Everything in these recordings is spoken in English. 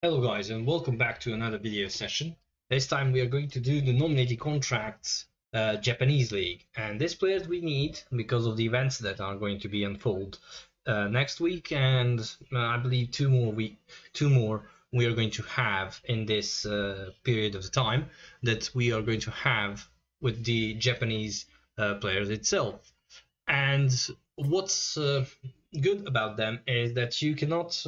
Hello guys and welcome back to another video session. This time we are going to do the nominating contracts Japanese league, and these players we need because of the events that are going to be unfold next week, and I believe two more we are going to have in this period of time that we are going to have with the Japanese players itself. And what's good about them is that you cannot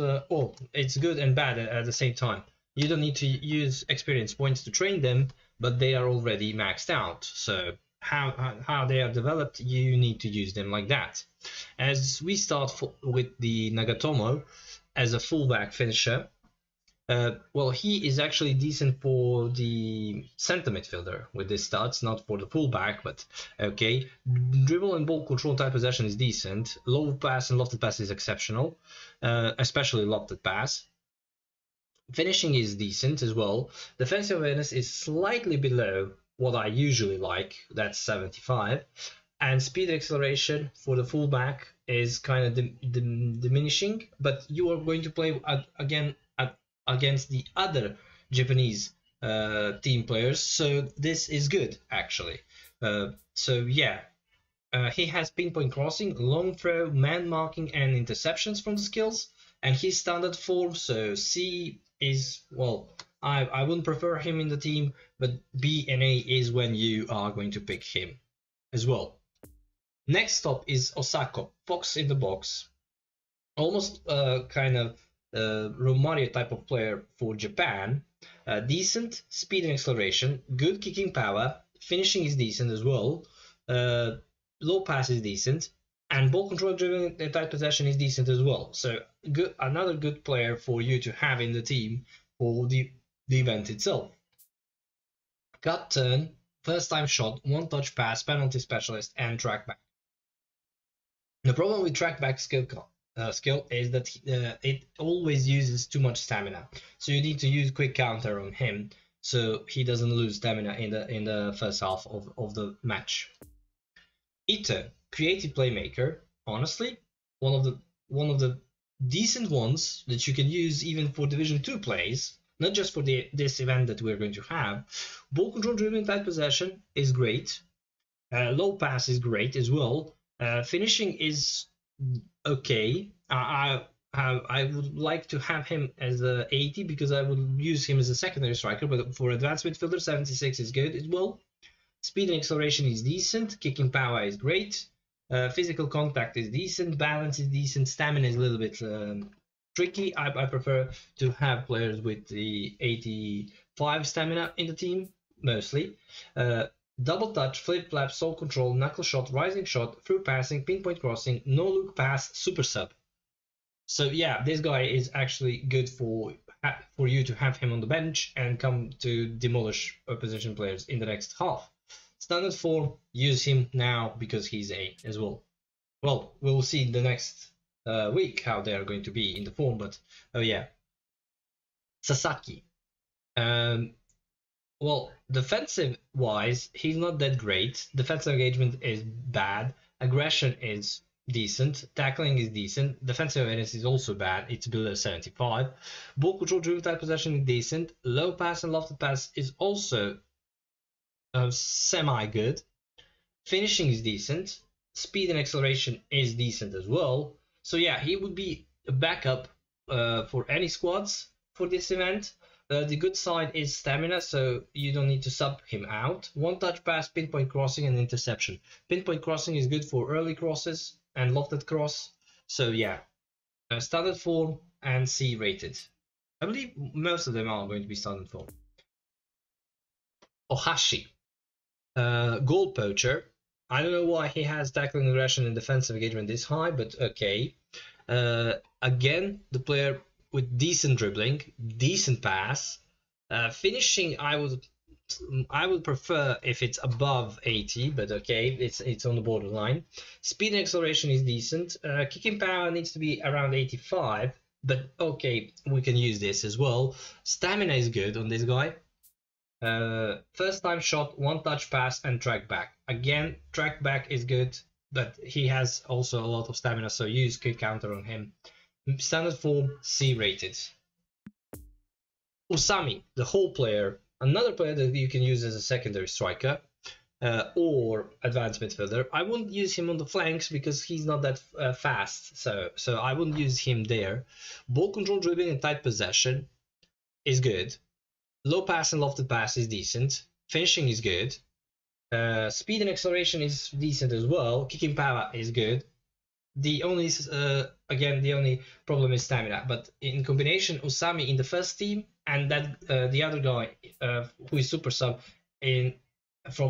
it's good and bad at the same time. You don't need to use experience points to train them, but they are already maxed out, so how they are developed, you need to use them like that. As we start with the Nagatomo as a fullback finisher. Well, he is actually decent for the center midfielder with his stats, not for the fullback, but okay. Dribble and ball control type possession is decent. Low pass and lofted pass is exceptional, especially lofted pass. Finishing is decent as well. Defensive awareness is slightly below what I usually like, that's 75. And speed acceleration for the fullback is kind of diminishing, but you are going to play against the other Japanese team players, so this is good actually. So yeah, he has pinpoint crossing, long throw, man marking, and interceptions from the skills, and his standard form. So C is, well, I wouldn't prefer him in the team, but B and A is when you are going to pick him as well. Next up is Osako, Fox in the box, almost kind of Romario type of player for Japan. Decent speed and acceleration, good kicking power, finishing is decent as well, low pass is decent, and ball control driven tight possession is decent as well. So good, another good player for you to have in the team for the event itself. Cut turn, first time shot, one touch pass, penalty specialist, and track back. The problem with track back skill is that it always uses too much stamina, so you need to use quick counter on him so he doesn't lose stamina in the first half of the match. Ito, creative playmaker, honestly one of the decent ones that you can use even for Division 2 plays, not just for this event that we're going to have. Ball control driven tight possession is great, low pass is great as well. Finishing is okay. I would like to have him as a 80 because I would use him as a secondary striker, but for advanced midfielder, 76 is good as well. Speed and acceleration is decent. Kicking power is great. Physical contact is decent. Balance is decent. Stamina is a little bit tricky. I prefer to have players with the 85 stamina in the team, mostly. Double touch, flip flap, soul control, knuckle shot, rising shot, through passing, pinpoint crossing, no look pass, super sub. So yeah, this guy is actually good for you to have him on the bench and come to demolish opposition players in the next half. Standard form, use him now because he's A as well. Well, we'll see the next week how they are going to be in the form, but oh yeah. Sasaki. Well, defensive-wise, he's not that great. Defensive engagement is bad. Aggression is decent. Tackling is decent. Defensive awareness is also bad. It's below 75. Ball control driven type possession is decent. Low pass and lofted pass is also semi-good. Finishing is decent. Speed and acceleration is decent as well. So yeah, he would be a backup for any squads for this event. The good side is stamina, so you don't need to sub him out. One touch pass, pinpoint crossing, and interception. Pinpoint crossing is good for early crosses and lofted cross. So yeah, standard form and C rated. I believe most of them are going to be standard form. Ohashi, goal poacher. I don't know why he has tackling, aggression, and defensive engagement this high, but okay. Again, the player with decent dribbling, decent pass, finishing. I would prefer if it's above 80, but okay, it's on the borderline. Speed and acceleration is decent. Kicking power needs to be around 85, but okay, we can use this as well. Stamina is good on this guy. First time shot, one touch pass, and track back. Again, track back is good, but he has also a lot of stamina, so use quick counter on him. Standard form, C rated. Usami, the whole player, another player that you can use as a secondary striker or advanced midfielder. I wouldn't use him on the flanks because he's not that fast, so I wouldn't use him there. Ball control, dribbling, and tight possession is good. Low pass and lofted pass is decent. Finishing is good. Speed and acceleration is decent as well. Kicking power is good. The only the only problem is stamina. But in combination, Usami in the first team and that the other guy who is super sub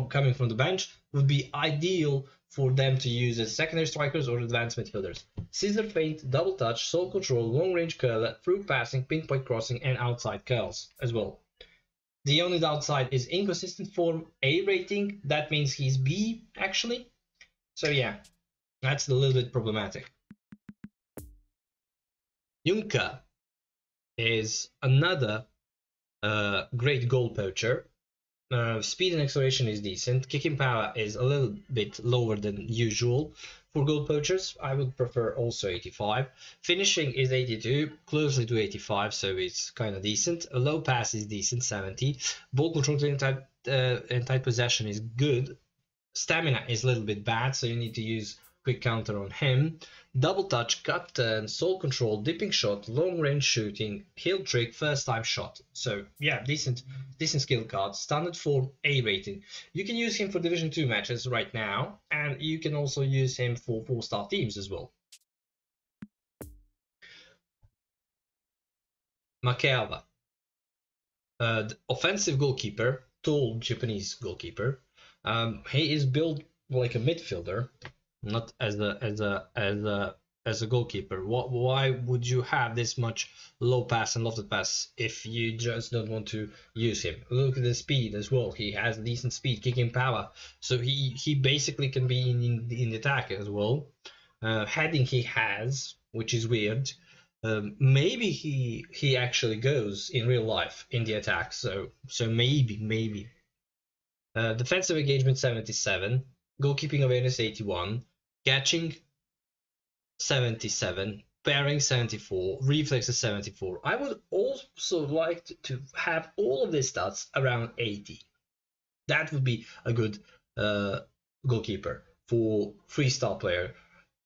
coming from the bench would be ideal for them to use as secondary strikers or advanced midfielders. Scissor feint, double touch, soul control, long range curler, through passing, pinpoint crossing, and outside curls as well. The only downside is inconsistent form, A rating. That means he's B actually. So yeah, that's a little bit problematic. Juncker is another great goal poacher. Speed and acceleration is decent. Kicking power is a little bit lower than usual for goal poachers. I would prefer also 85. Finishing is 82, closely to 85, so it's kind of decent. A low pass is decent, 70. Ball control and tight possession is good. Stamina is a little bit bad, so you need to use quick counter on him. Double touch, cut turn, soul control, dipping shot, long range shooting, heel trick, first time shot. So yeah, decent skill card. Standard form, A rating. You can use him for Division 2 matches right now, and you can also use him for 4-star teams as well. Makeava, the offensive goalkeeper, tall Japanese goalkeeper. He is built like a midfielder, not as a goalkeeper. Why would you have this much low pass and lofted pass if you just don't want to use him? Look at the speed as well. He has decent speed, kicking power, so he basically can be in the attack as well. Heading he has, which is weird. Maybe he actually goes in real life in the attack. So maybe. Defensive engagement 77, goalkeeping awareness 81, catching 77, pairing 74, reflexes 74. I would also like to have all of these stats around 80. That would be a good goalkeeper for 3-star player.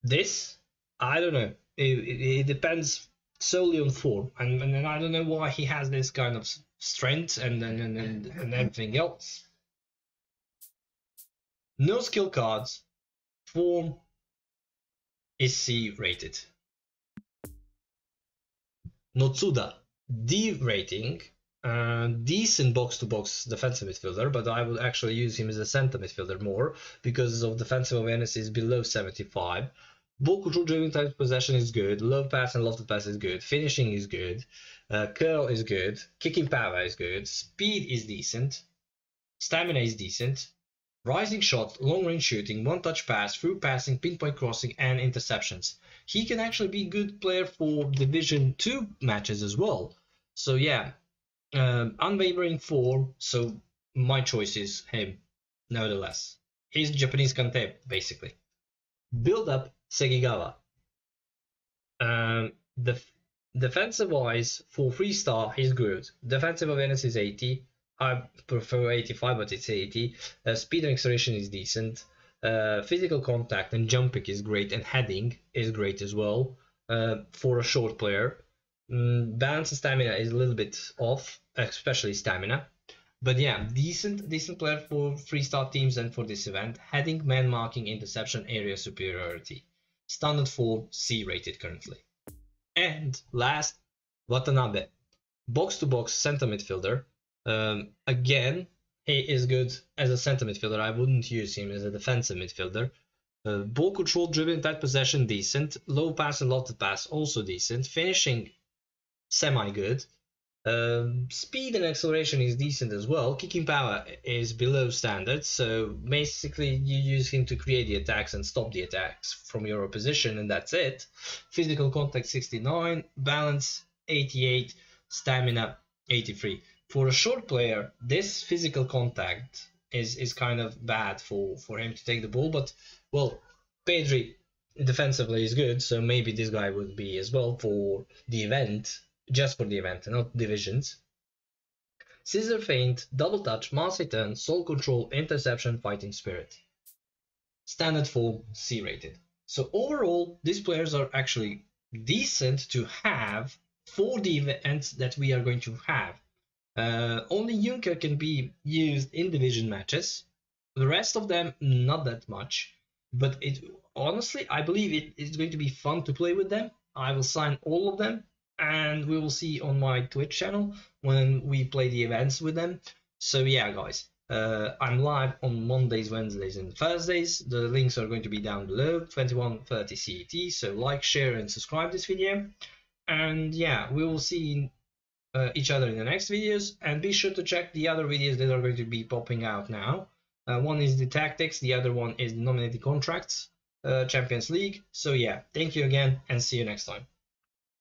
This, I don't know. It depends solely on form, and I don't know why he has this kind of strength and everything else. No skill cards. Form is C rated. Notsuda, D rating. Decent box-to-box defensive midfielder, but I would actually use him as a center midfielder more because of defensive awareness is below 75. Ball control, dribbling, tight possession is good. Low pass and lofted pass is good. Finishing is good. Curl is good. Kicking power is good. Speed is decent. Stamina is decent. Rising shot, long range shooting, one touch pass, through passing, pinpoint crossing, and interceptions. He can actually be a good player for Division 2 matches as well. So yeah, unwavering form, so my choice is him, nevertheless. He's Japanese Kante, basically. Build up, Segigawa. Defensive wise, for 3-star, he's good. Defensive awareness is 80. I prefer 85, but it's 80. Speed and acceleration is decent. Physical contact and jumping is great, and heading is great as well for a short player. Balance and stamina is a little bit off, especially stamina. But yeah, decent player for 3-star teams and for this event. Heading, man marking, interception, area superiority. Standard form, C rated currently. And last, Watanabe. Box-to-box center midfielder. Again, he is good as a center midfielder. I wouldn't use him as a defensive midfielder. Ball control, dribbling, tight possession, decent. Low pass and lofted pass, also decent. Finishing, semi-good. Speed and acceleration is decent as well. Kicking power is below standard, so basically you use him to create the attacks and stop the attacks from your opposition, and that's it. Physical contact 69, balance 88, stamina 83. For a short player, this physical contact is kind of bad for him to take the ball, but well, Pedri defensively is good, so maybe this guy would be as well for the event, just for the event, not divisions. Scissor Feint, Double Touch, Master Turn, Soul Control, Interception, Fighting Spirit. Standard form, C rated. So overall, these players are actually decent to have for the events that we are going to have. Only Junker can be used in division matches. The rest of them, not that much. But honestly, I believe it's going to be fun to play with them. I will sign all of them, and we will see on my Twitch channel when we play the events with them. So yeah, guys, I'm live on Mondays, Wednesdays, and Thursdays. The links are going to be down below, 21:30 CET. So like, share, and subscribe this video. And yeah, we will see each other in the next videos. And be sure to check the other videos that are going to be popping out now. One is the tactics, the other one is the nominating contracts, Champions League. So yeah, thank you again, and see you next time.